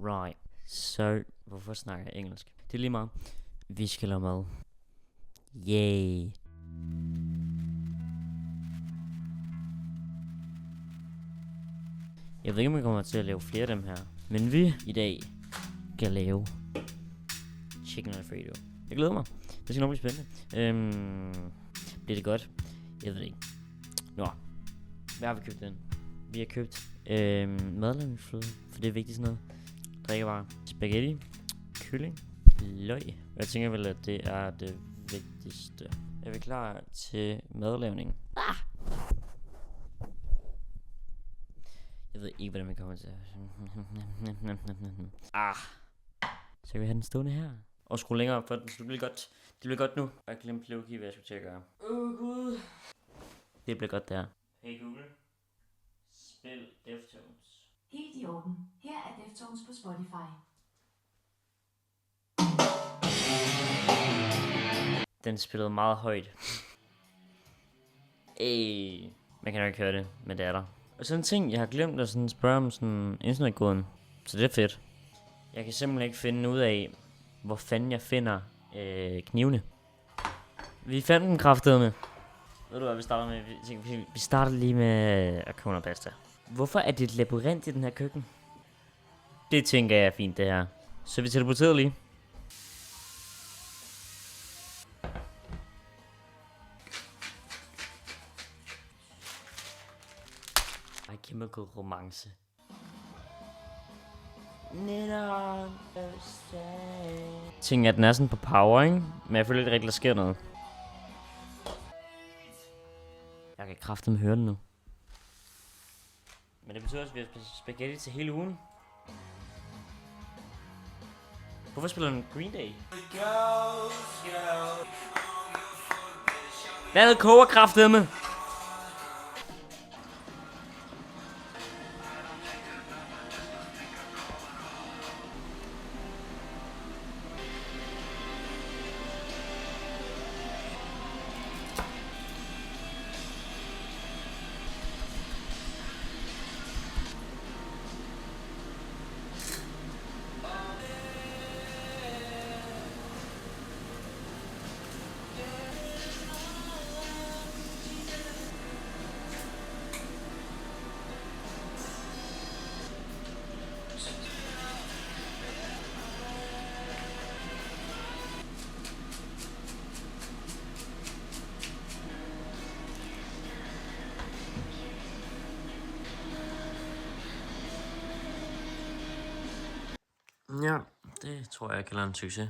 Right. Så hvorfor snakker jeg engelsk? Det er lige meget. Vi skal lave mad. Yay. Jeg ved ikke, om jeg kommer til at lave flere af dem her. Men vi i dag skal lave chicken alfredo. Jeg glæder mig. Det skal nok blive spændende. Bliver det godt? Jeg ved det ikke. Nå. Hvad har vi købt den? Vi har købt madlavningsfløde, for det er vigtigt sådan noget. Drikkevarer. Spaghetti. Kylling. Løg. Jeg tænker vel, at det er det vigtigste. Er vi klar til madlavning? Jeg ved ikke, hvordan vi kommer til. Så kan vi have den stående her. Og skrue længere op for den, så det bliver godt. Det bliver godt nu. Jeg glemte Loki, hvad jeg skulle til at gøre. Gud. Det bliver godt der. Hey Google. Spil Deftones. Helt i orden. Her er Deftones på Spotify. Den spillede meget højt. Man kan nok ikke høre det, men det er der. Og sådan en ting, jeg har glemt at sådan spørge om sådan internetkoden. Så det er fedt. Jeg kan simpelthen ikke finde ud af, hvor fanden jeg finder knivene. Vi fandt den kraftedeme. Ved du hvad, vi starter med? Vi starter lige med at købe noget pasta. Hvorfor er det et labyrint i den her køkken? Det tænker jeg er fint, det her. Så vi teleporterer lige. Chemical romance. Ting at den er sådan på power, ikke? Men jeg føler ikke rigtig, der sker noget. Jeg kan kraftedeme høre den nu. Men det betyder også, at vi har spaghetti til hele ugen. Hvorfor spiller den Green Day? Hvad koger kraftedeme? Ja, det tror jeg kalder en succes.